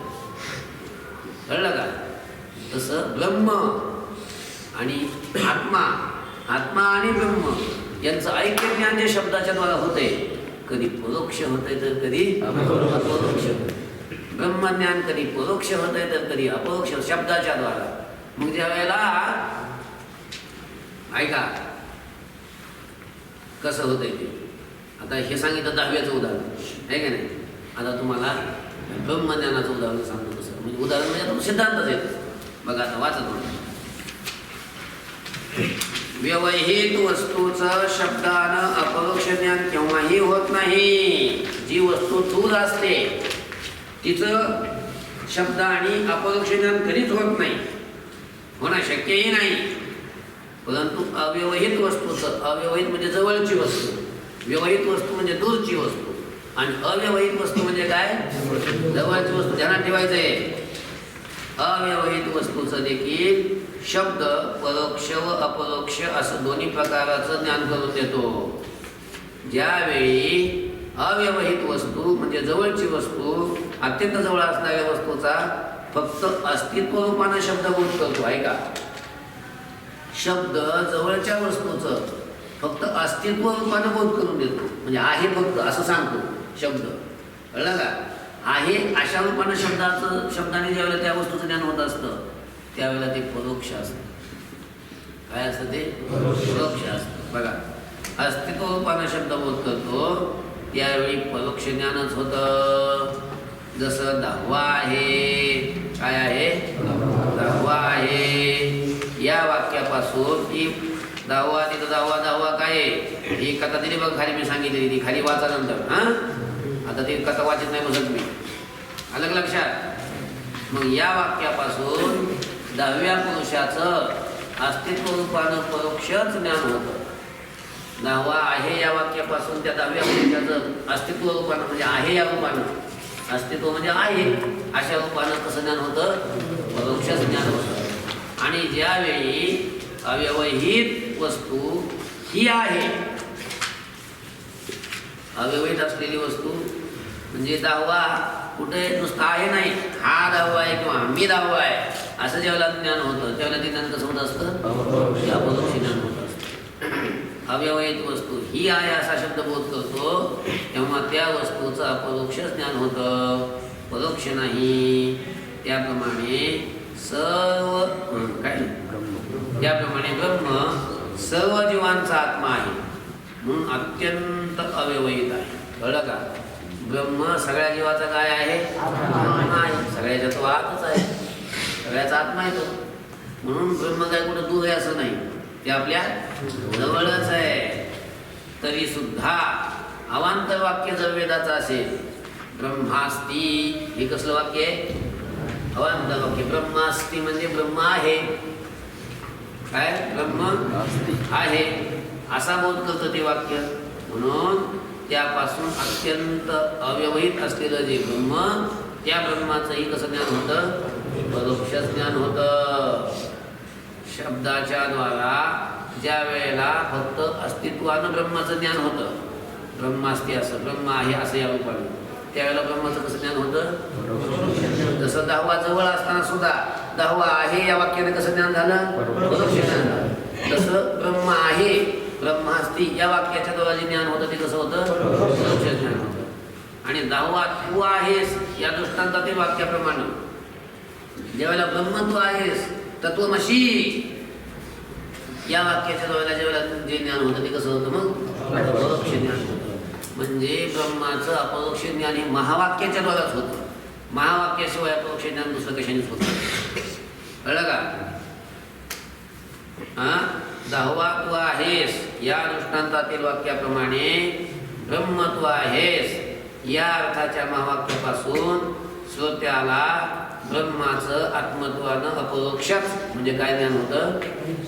कळलं का? तसं ब्रह्म आणि आत्मा आणि ब्रह्म यांचं ऐक्य ज्ञान जे शब्दाच्या द्वारा होते, कधी परोक्ष होते तर कधी अपरोक्ष होते. ब्रह्मज्ञान कधी परोक्ष होते तर कधी अपरोक्ष शब्दाच्या द्वारा. मग ज्या वेळेला ऐका कसं होतंय ते. आता हे सांगितलं 10व्याचं उदाहरण आहे का नाही? आता तुम्हाला ब्रह्मज्ञानाचं उदाहरण सांगतो. कसं म्हणजे उदाहरण म्हणजे आता सिद्धांतच येतो. बघा आता वाचत म्हणून व्यवहित वस्तूचं शब्दानं अपरोक्ष ज्ञान केव्हाही होत नाही. जी वस्तू स्थूल असते तिचं शब्द आणि अपरोक्ष ज्ञान कधीच होत नाही, होणं शक्यही नाही. परंतु अव्यवहित वस्तूचं, अव्यवहित म्हणजे जवळची वस्तू, व्यवहित वस्तू म्हणजे दूरची वस्तू, आणि अव्यवहित वस्तू म्हणजे काय? जवळची वस्तू. ध्यानात ठेवायचं आहे. अव्यवहित वस्तूचं देखील शब्द परोक्ष व अपरोक्ष असं दोन्ही प्रकाराचं ज्ञान करून देतो. ज्यावेळी अव्यवहित वस्तू म्हणजे जवळची वस्तू, अत्यंत जवळ असणाऱ्या वस्तूचा फक्त अस्तित्व रूपानं शब्द बोध करतो. ऐका, शब्द जवळच्या वस्तूचं फक्त अस्तित्व रूपानं बोध करून देतो. म्हणजे आहे फक्त असं सांगतो शब्द. कळलं का? आहे अशा रूपानं शब्दाने ज्यावेळेला त्या वस्तूचं ज्ञान होत असतं त्यावेळेला ते परोक्ष असतं. काय असतं ते? परोक्ष असतं. बघा, अस्तित्व रूपानं शब्द बोध करतो त्यावेळी परोक्ष ज्ञानच होतं. जसं दहावा आहे, काय आहे? दहावा आहे. या वाक्यापासून ती दहावा, तिथं दहावा काय आहे? ही कथा दिली बघ खाली, मी सांगितली ती खाली वाचा नंतर. हां, आता ती कथा वाचत नाही बसत मी, आलं का लक्षात? मग या वाक्यापासून दहाव्या पुरुषाचं अस्तित्व रूपानं परोक्षच ज्ञान होतं. दहावा आहे या वाक्यापासून त्या दहाव्या पुरुषाचं अस्तित्व रूपानं, म्हणजे आहे या रूपानं, अस्तित्व म्हणजे आहे अशा रूपानं कसं ज्ञान होतं? परोक्षच ज्ञान होतं. आणि ज्यावेळी अव्यवहित वस्तू ही आहे, अव्यवहित असलेली वस्तू म्हणजे दहावा कुठे नुसतं आहे नाही, हा दहावा आहे किंवा मी दहावा आहे असं ज्यावेळेला ज्ञान होतं त्यावेळेला ते ज्ञान कसं होत असतं? अपरोक्ष ज्ञान होत असतं. अव्यवहित वस्तू ही आहे असा शब्द बोध करतो तेव्हा त्या वस्तूचं अपरोक्ष ज्ञान होतं, परोक्ष नाही. त्याप्रमाणे सर्व काय, त्याप्रमाणे ब्रह्म सर्व जीवांचा आत्मा आहे म्हणून अत्यंत अव्यवहित आहे. कळलं का? ब्रह्म सगळ्या जीवाचा काय आहे? आत्मा आहे. सगळ्याच्या तो आतच आहे, सगळ्याचा आत्मा आहे तो. म्हणून ब्रह्म काय कुठं दूर आहे असं नाही, ते आपल्या जवळच आहे. तरी सुद्धा अवांतर वाक्य जर वेदाचं असेल, ब्रह्मास्ती, हे कसलं वाक्य आहे? अवांतर वाक्य. ब्रह्मास्ती म्हणजे ब्रह्म आहे, काय? ब्रह्म आहे असा बोध करतं ते वाक्य. म्हणून त्यापासून अत्यंत अव्यवहित असलेलं जे ब्रह्म, त्या ब्रह्माचंही कसं ज्ञान होतं? परोक्ष ज्ञान होतं. शब्दाच्या द्वारा ज्या वेळेला फक्त अस्तित्वानं ब्रह्माचं ज्ञान होतं, ब्रह्मास्ती असं, ब्रह्म आहे असं या रूपाने, त्यावेळेला ब्रह्माचं कसं ज्ञान होतं? जसं दहावा जवळ असताना सुद्धा दहावा आहे या वाक्याने कसं ज्ञान झालं? परोक्ष ज्ञान झालं. तसं ब्रह्म आहे, ब्रह्मास्ती या वाक्याच्या द्वारा जे ज्ञान होतं ते कसं होतं? परोक्ष ज्ञान होतं. आणि दहावा तू आहेस या दृष्टांतातील वाक्याप्रमाणे ज्यावेळेला ब्रह्म तू आहेस, तत्वमसी या वाक्याच्या द्वारा ज्यावेळेला जे ज्ञान होतं ते कसं होतं? मग अपरोक्ष ज्ञान होतं. म्हणजे ब्रह्माचं अपरोक्ष ज्ञान हे महावाक्याच्या द्वाराच होतं. महावाक्याशिवाय अपरोक्ष ज्ञान दुसरं कशानेच होतं. कळलं का? दहावा तू आहेस या दृष्टांतातील वाक्याप्रमाणे ब्रह्म तू आहेस या अर्थाच्या महावाक्यापासून श्रोत्याला ब्रह्माचं आत्मत्वानं अपरोक्षच म्हणजे काय ज्ञान होतं?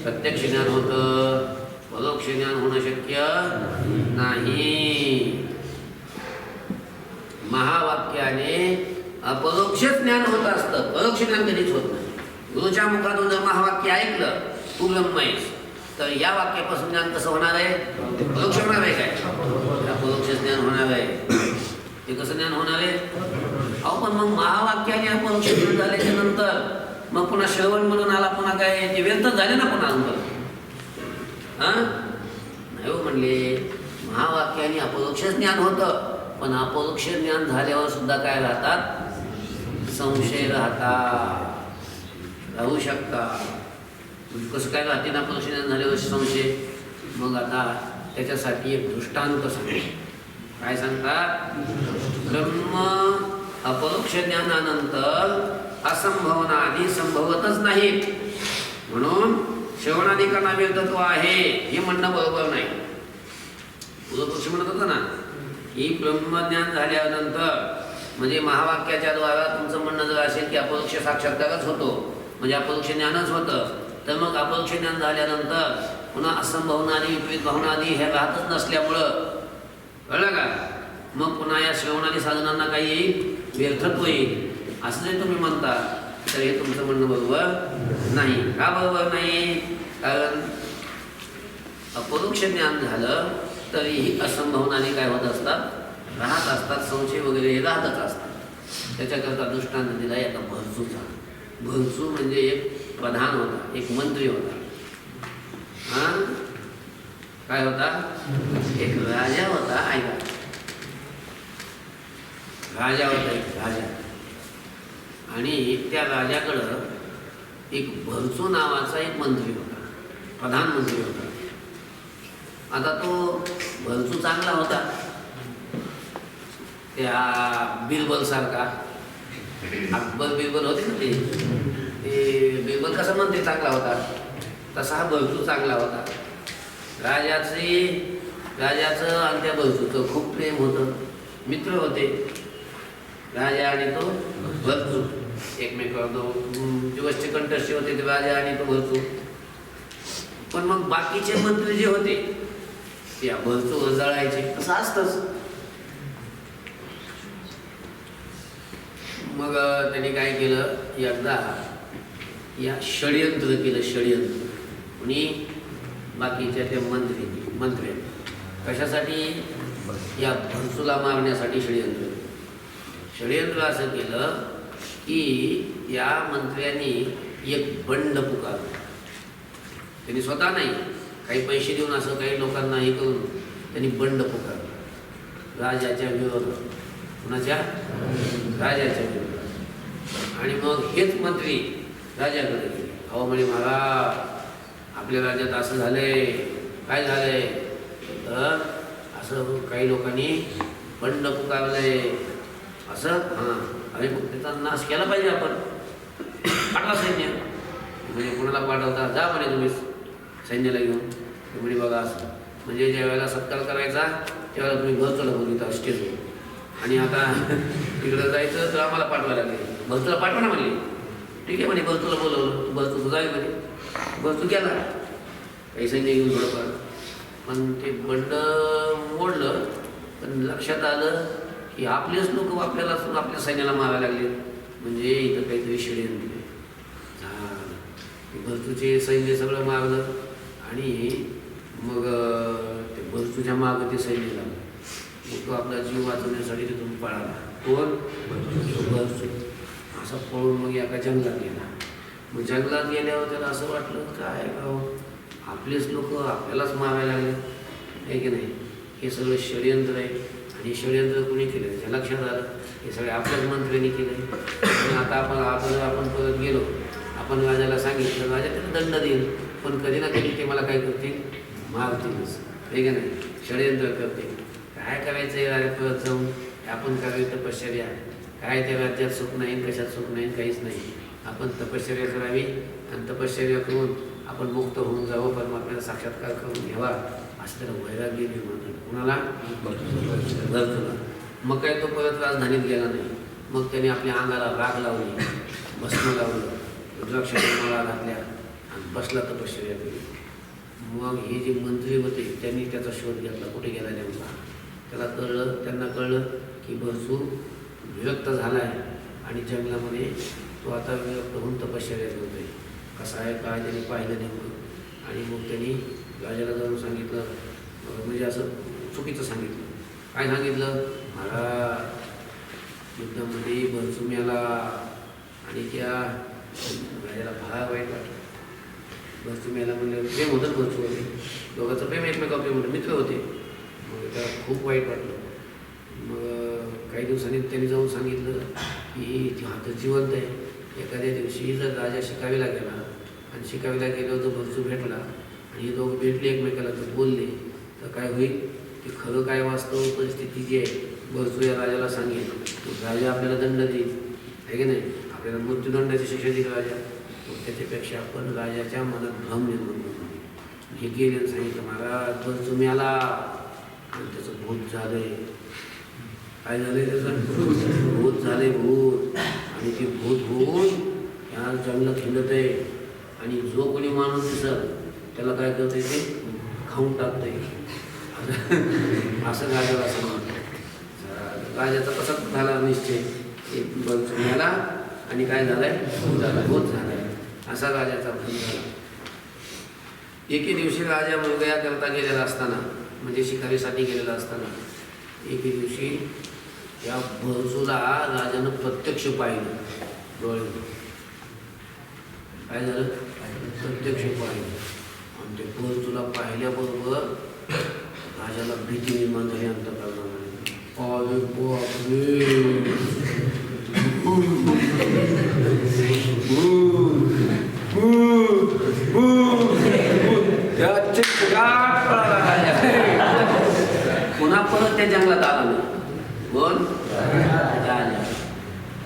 प्रत्यक्ष ज्ञान होतं. परोक्ष ज्ञान होणं शक्य नाही. महावाक्याने अपरोक्षच ज्ञान होत असतं, परोक्ष ज्ञान कधीच होत नाही. गुरुच्या मुखातून जर महावाक्य ऐकलं तू ब्रह्म आहेस, तर या वाक्यापासून ज्ञान कसं होणार आहे? परोक्ष होणार आहे. काय परोक्ष ज्ञान होणार आहे? ते कसं ज्ञान होणार आहे? अहो पण मग महावाक्याने अपरोक्ष ज्ञान झाल्याच्या नंतर मग पुन्हा श्रवण म्हणून आला, पुन्हा काय ते व्यर्थच झाले ना पुन्हा नंतर? नाही हो म्हणले, महावाक्याने अपरोक्ष ज्ञान होतं, पण अपरोक्ष ज्ञान झाल्यावर सुद्धा काय राहतात? संशय राहतात, राहू शकतात. कसं काय राहते ना अपरोक्ष ज्ञान झाल्यावर संशय? मग आता त्याच्यासाठी एक दृष्टांत सांगतो. काय सांगतात? ब्रह्म अपरोक्ष ज्ञानानंतर असंभवनादी संभवतच नाहीत, म्हणून श्रवणाधिकांना व्यर्थत्व आहे हे म्हणणं बरोबर नाही. पूर्वपक्ष म्हणत होतं ना की ब्रह्मज्ञान झाल्यानंतर म्हणजे महावाक्याच्या द्वारा तुमचं म्हणणं जर असेल की अपरोक्ष साक्षात्कारच होतो म्हणजे अपरोक्ष ज्ञानच होतं, तर मग अपरोक्ष ज्ञान झाल्यानंतर पुन्हा असंभवनादी विपरीत भावनादी हे राहतच नसल्यामुळं, कळलं का, मग पुन्हा या श्रवणादी साधनांना काही येईल? व्यर्थत्व येईल. असं जर तुम्ही म्हणता तर हे तुमचं म्हणणं बरोबर नाही. का बरोबर नाही? कारण अपरोक्ष ज्ञान झालं तरीही असंभवनादी काय होत असतात? राहत असतात. संशय वगैरे हे राहतच असतात. त्याच्याकरता दृष्टांत दिला एका भरसूचा. भरसू म्हणजे एक प्रधान होता, एक मंत्री होता. काय होता? एक राजा होता. ऐका, राजा होता, एक राजा. आणि त्या राजाकडं एक भरसू नावाचा एक मंत्री होता, प्रधानमंत्री होता. आता तो भरसू चांगला होता, त्या बिरबल सारखा अकबर बिरबल होते ना ते बिरबल कसा मंत्री चांगला होता तसा हा भरतू चांगला होता. राजाचं आणि त्या भरतूचं खूप प्रेम होतं, मित्र होते राजा आणि तो भरतू. एकमेकावर दिवसचे कंठस्थ होते ते राजा आणि तो भरतू. पण मग बाकीचे मंत्री जे होते त्या भरतूवर जळायचे, असं असतंच. मग त्यांनी काय केलं, एकदा या षडयंत्र केलं. षडयंत्र कुणी, बाकीच्या त्या मंत्री कशासाठी, या भरतूला मारण्यासाठी षडयंत्र असं केलं की या मंत्र्यांनी एक बंड पुकारलं. त्यांनी स्वतः नाही, काही पैसे देऊन असं काही लोकांना हे करून त्यांनी बंड पुकारलं राजाच्या विरोधात. कुणाच्या? राजाच्या विरोधात. आणि मग हेच मंत्री राजाकडे गेले. अहो म्हणे महाराज, आपल्या राज्यात असं झालंय. काय झालंय तर असं काही लोकांनी बंड पुकारलंय असं. हां, अरे मग त्याचा नाश केला पाहिजे आपण. पाठवा सैन्य. म्हणजे कोणाला पाठवता, जा म्हणे तुम्ही सैन्याला घेऊन. म्हणे बघा असं, म्हणजे ज्या वेळेला सत्कार करायचा त्यावेळेला तुम्ही भरतूला बोलवता स्टेजवर, आणि आता तिकडं जायचं तर आम्हाला पाठवायला लागेल. भरतूला पाठवा ना म्हणले. ठीक आहे म्हणे, भरतूला बोलवलं. भरतू जाईल म्हणे. भरतू गेला काही सैन्य घेऊन थोडंफार. पण ते बंड मोडलं. पण लक्षात आलं की आपलेच लोक आपल्या सैन्याला मारायला लागले. म्हणजे इथं काहीतरी षडयंत्र झालं. भरतूचे सैन्य सगळं मारलं आणि मग ते भरतूच्या मागं ते सैन्य लागलं. मग तो आपला जीव वाचवण्यासाठी तिथून पळाला. कोण? भरतू. असं पळून मग एका जंगलात गेला. मग जंगलात गेल्यावर त्याला असं वाटलं काय गाव, आपलेच लोक आपल्यालाच मारायला लागले आहे की नाही. हे सगळं षडयंत्र आहे. आणि षडयंत्र कोणी केलं त्याच्या लक्षात आलं, हे सगळे आपल्याच मंत्र्यांनी केलं. आणि आता आपण परत गेलो, आपण राजाला सांगितलं, राजा त्याला दंड देईल. पण कधी ना कधी ते मला काय करतील, मारतीलच. आहे की नाही. षडयंत्र करते. काय करायचं आहे राजा परत जाऊन, आपण करायचं तपश्चर्या. काय त्या राज्यात सुख नाही, कशात सुख नाही, काहीच नाही. आपण तपश्चर्या करावी आणि तपश्चर्या करून आपण मुक्त होऊन जावं, परमात्म्याचा साक्षात्कार करून घ्यावा, असं त्याला वैराग्य निर्माण झालं. कुणाला? भरतूला. मग काय तो परत राजधानीत गेला नाही. मग त्याने आपल्या अंगाला राग लावली, भस्म लावलं, रुद्राक्षाच्या माळा घातल्या आणि बसला तपश्चर्या केली. मग हे जे मंत्री होते त्यांनी त्याचा शोध घेतला, कुठे गेला नेमका. त्यांना कळलं की भरतू विरक्त झाला आहे आणि जंगलामध्ये तो आता विरक्त होऊन तपश्चर्या करतोय. कसा आहे काय त्यांनी पाहिलं नेमकं. आणि मग त्यांनी राजाला जाऊन सांगितलं, म्हणजे असं चुकीचं सांगितलं. काय सांगितलं, महाराज युद्धामध्ये भरतू मेला. आणि त्या राजाला फार वाईट वाटलं. भरतू मेला म्हणजे प्रेम होतं भरतू होते, दोघांचं प्रेम एकमेकावर प्रेम होतं, मित्र होते. मग त्याला खूप वाईट वाटलं. मग काही दिवसांनी त्यांनी जाऊन सांगितलं की हा तर जिवंत आहे. एखाद्या दिवशी जर राजा शिकावीला गेला आणि शिकावीला गेल्यावर जर भरतू भेटला आणि हे दोघं भेटले एकमेकाला, तर बोलले, तर काय होईल की खरं काय वास्तव परिस्थिती जी आहे भरतू या राजाला सांगेल. राजा आपल्याला दंड देईल, आहे की नाही. आपल्याला मृत्यूदंडाची शिक्षा देईल राजा. मग त्याच्यापेक्षा आपण राजाच्या मनात भ्रम निर्माण करतो. हे गेले सांगितलं, महाराज भरतू मेला आणि त्याचं भूत झालंय. काय झालंय त्याचं? भूत झालंय, भूत. आणि ते भूत होऊन या जंगलात हिंडत आहे. आणि जो कोणी माणूस दिसत त्याला काय करतंय, ते खाऊन टाकतंय. असं राजाला असं म्हणतं. राजाचा कसाच झाला निश्चय, भरतू मेला आणि काय झालंय, भूत झालाय. असा राजाचा भूत झाला. एके दिवशी राजा मृगया करता गेलेला असताना, म्हणजे शिकारीसाठी गेलेला असताना, एके दिवशी या भरतूला राजानं प्रत्यक्ष पाहिलं डोळे. काय झालं? प्रत्यक्ष पाहिलं. आणि ते भरतूला पाहिल्याबरोबर राजाला भीती निर्माण झाली अंतःकरणामध्ये. अरे बापरे, पुन्हा परत त्या जंगलात आला नाही. पण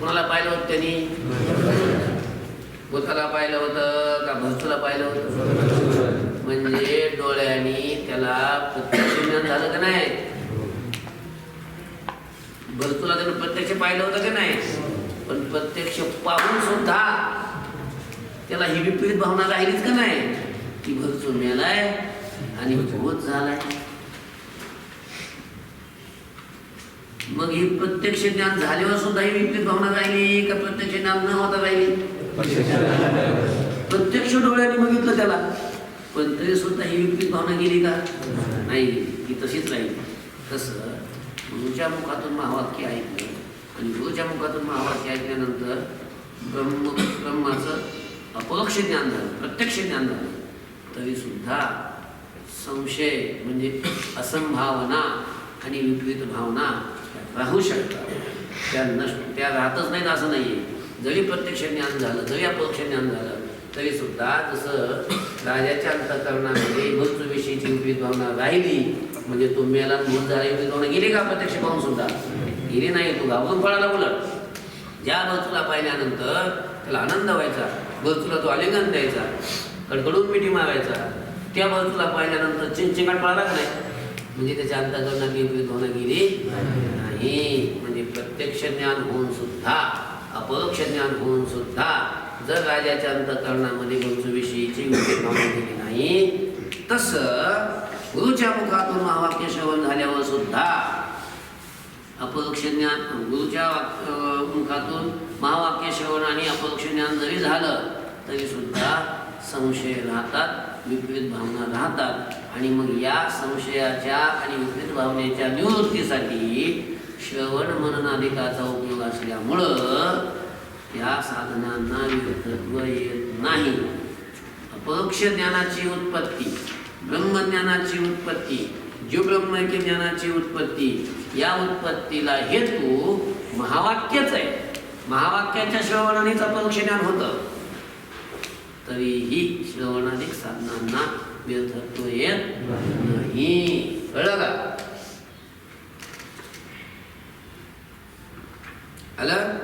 कोणाला पाहिलं होतं त्यांनी? भूताला पाहिलं होतं का भरतूला पाहिलं होतं? म्हणजे डोळ्यांनी त्याला प्रत्यक्ष ज्ञान झालं का नाही? भरतूला त्यानं प्रत्यक्ष पाहिलं होतं का नाही? पण प्रत्यक्ष पाहून सुद्धा त्याला ही विपरीत भावना राहिलीच का नाही की भरतू मेलाय आणि भूत झालाय. मग ही प्रत्यक्ष ज्ञान झाल्यावर सुद्धा ही विपरीत भावना राहिली का प्रत्यक्ष ज्ञान न होता राहिली? प्रत्यक्ष डोळ्याने बघितलं त्याला पण तरी सुद्धा ही विपरीत भावना गेली का? नाही, ती तशीच राहिली. तसं गुरुच्या मुखातून महावाक्य ऐकलं आणि गुरुच्या मुखातून महावाक्य ऐकल्यानंतर ब्रह्माचं अपरोक्ष ज्ञान झालं, प्रत्यक्ष ज्ञान झालं, तरी सुद्धा संशय म्हणजे असंभावना आणि विपरीत भावना राहू शकतात. त्या राहतच नाहीत असं नाही आहे. जरी प्रत्यक्ष ज्ञान झालं, जरी अपरोक्ष ज्ञान झालं, तरी सुद्धा जसं राजाच्या अंतःकरणामध्ये वस्तूविषयीची विपरीत भावना राहिली म्हणजे तो मेला भूत झाला विपरीत भावना गेली का? प्रत्यक्ष पाहून सुद्धा गेली नाही. तो घाबरून पळाला. उलट ज्या वस्तूला पाहिल्यानंतर त्याला आनंद व्हायचा, वस्तूला तो आलिंगन द्यायचा, कडकडून मिठी मारायचा, त्या वस्तूला पाहिल्यानंतर चिंचिंगाट पळाला नाही. म्हणजे त्याच्या अंतःकरणात विपरीत भावना गेली नाही. म्हणजे प्रत्यक्ष ज्ञान होऊन सुद्धा, अपरोक्ष ज्ञान होऊन सुद्धा जर राजाच्या अंतःकरणामध्ये वस्तूविषयीची विपरीत भावना गेली नाही, तसं गुरुच्या मुखातून महावाक्य श्रवण झाल्यावर सुद्धा अपरोक्ष ज्ञान, गुरुच्या मुखातून महावाक्य श्रवण आणि अपरोक्ष ज्ञान जरी झालं तरी सुद्धा संशय राहतात, विपरीत भावना राहतात. आणि मग या संशयाच्या आणि विपरीत भावनेच्या निवृत्तीसाठी श्रवण मननादिकाचा उपयोग असल्यामुळं या साधनांना विरतत्व येत नाही. अपरोक्ष ज्ञानाची उत्पत्ती, ब्रह्मज्ञानाची उत्पत्ती, जीव ब्रह्मैक्य ज्ञानाची उत्पत्ती, या उत्पत्तीला हेतू महावाक्यच आहे. महावाक्याच्या श्रवणानेच अपरोक्ष ज्ञान होतं. तरीही श्रवणाधिक साधनांना व्यर्थत्व येत नाही. कळलं का? आलं?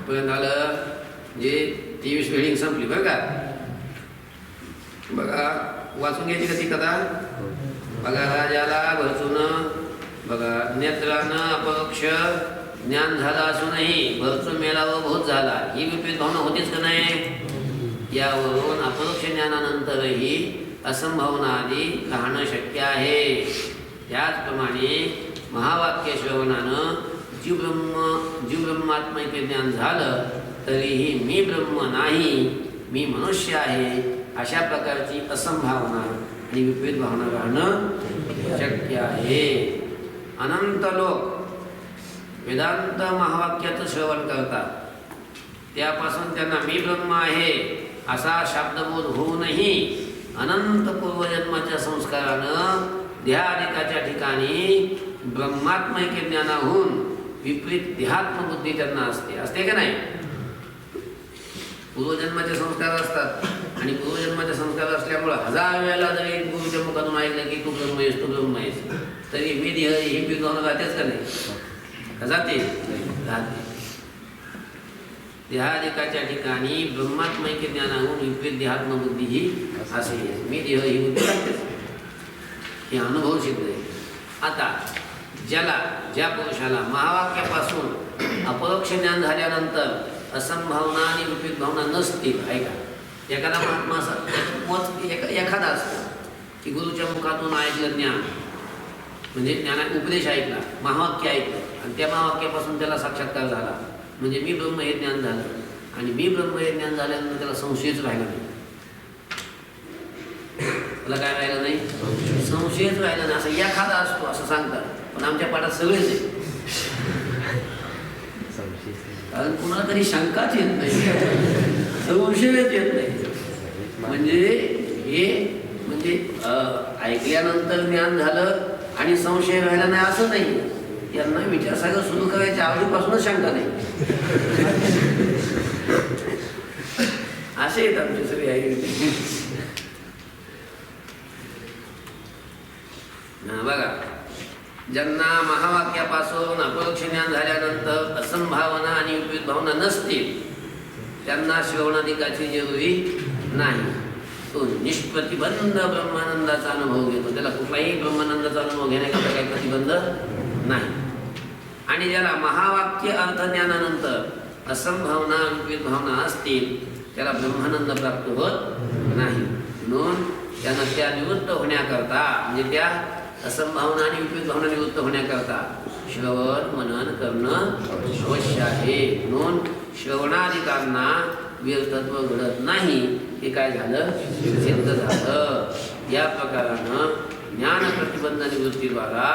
पर्यंत आलं जे 23 वेळी संपली बरं का? बघा वाचून घ्यायची का ती कथा? बघा राजाला भरतून बघा नेत्रानं अपरोक्ष ज्ञान झालं असूनही भरतू मेला व भूत झाला, ही विपरीत भावना होतीच का नाही? यावरून अपरोक्ष ज्ञानानंतरही असंभावना आदी राहणं शक्य आहे. त्याचप्रमाणे महावाक्य श्रवणानं जीव ब्रह्मात्मैक्य ज्ञान झालं तरीही मी ब्रह्म नाही, मी मनुष्य आहे, अशा प्रकारची असंभावना आणि विपरीत भावना राहणं शक्य आहे. अनंत लोक वेदांत महावाक्याचं श्रवण करतात, त्यापासून त्यांना मी ब्रह्म आहे असा शब्दबोध होऊनही अनंत पूर्वजन्माच्या संस्कारानं देहाधिकाच्या ठिकाणी ब्रह्मात्मैक्य ज्ञानाहून विपरीत देहात्मबुद्धी त्यांना असते का नाही? पूर्वजन्माचे संस्कार असतात आणि पूर्वजन्माचे संस्कार असल्यामुळे 1000 वेळेला जरी गुरुच्या मुखातून ऐकलं की तू ब्रह्म आहेस, तू ब्रह्म आहेस, तरी मी देह ही विद्वान राहतेच का नाही? जाते राहते. देहाधिकाच्या ठिकाणी ब्रह्मात्मैक्य ज्ञानाहून विपरीत देहात्मबुद्धी ही असे मी देह ही बुद्धी राहतेच. हे अनुभव सिद्ध आहे. आता ज्या पुरुषाला महावाक्यापासून अपरोक्ष ज्ञान झाल्यानंतर असंभावना आणि विपरीत भावना नसतील, ऐका, एखादा महात्मा मत एखादा असतो की गुरुच्या मुखातून ऐकलं ज्ञान म्हणजे ज्ञाना उपदेश ऐकला, महावाक्य ऐकलं आणि त्या महावाक्यापासून त्याला साक्षात्कार झाला म्हणजे मी ब्रह्म हे ज्ञान झालं. आणि मी ब्रह्म हे ज्ञान झाल्यानंतर त्याला संशयच राहिला नाही. त्याला काय राहिलं नाही? संशयच राहिला नाही. असं एखादा असतो असं सांगतात, पण आमच्या पाठात सगळेच आहे. कारण कुणाला तरी शंकाच येत नाही, संशयच येत नाही. म्हणजे ऐकल्यानंतर ज्ञान झालं आणि संशय राहिला नाही असं नाही. यांना विचारसागर सुरू करायच्या आवडीपासूनच शंका नाही. असे आहेत आमचे सगळे आहे. बघा ज्यांना महावाक्यापासून अपरोक्ष ज्ञान झाल्यानंतर असंभावना आणि विपरीत भावना नसतील त्यांना श्रवणाधिकाची जरुरी नाही. तो निष्प्रतिबंध ब्रह्मानंदाचा अनुभव घेतो. त्याला कुठलाही ब्रह्मानंदाचा अनुभव घेण्याकरता काही प्रतिबंध नाही. आणि ज्याला महावाक्य अर्थज्ञानानंतर असंभावना विपरीत भावना असतील त्याला ब्रह्मानंद प्राप्त होत नाही. म्हणून त्यांना त्या निवृत्त होण्याकरता म्हणजे त्या असंभावना आणि विपरीत भावना निवृत्त होण्याकरता श्रवण मनन करणं अवश्य आहे. म्हणून श्रवणाधिकांना व्यर्थत्व घडत नाही. हे काय झालं? सिद्ध झालं. या प्रकारानं ज्ञान प्रतिबंध निवृत्तीद्वारा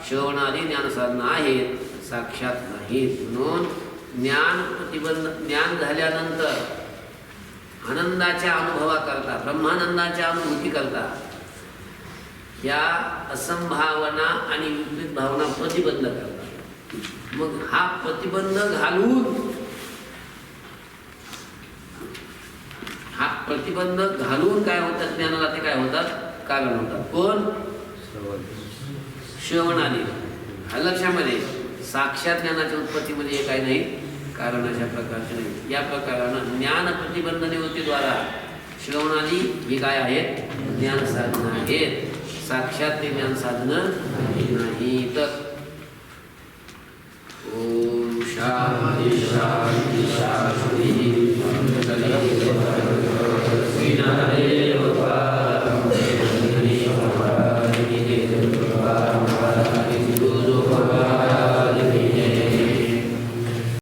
श्रवणादी ज्ञानसाधना आहेत, साक्षात नाहीत. म्हणून ज्ञान झाल्यानंतर आनंदाच्या अनुभवाकरता ब्रह्मानंदाच्या अनुभूती करता या असंभावना आणि विपरीत भावना प्रतिबंध करतात. मग हा प्रतिबंध घालून काय होतात? ज्ञानाला ते काय होतात? कारण होतात. कोण? श्रवणादी. लक्षामध्ये साक्षात ज्ञानाच्या उत्पत्तीमध्ये काय नाही, कारण अशा प्रकारचे नाही. या प्रकारानं ज्ञान प्रतिबंध निवृत्तीद्वारा श्रवणादी ही काय आहेत? ज्ञान साधना आहेत. साक्षात ते ज्ञान साधनं नाही. तर ओम शांती शांती.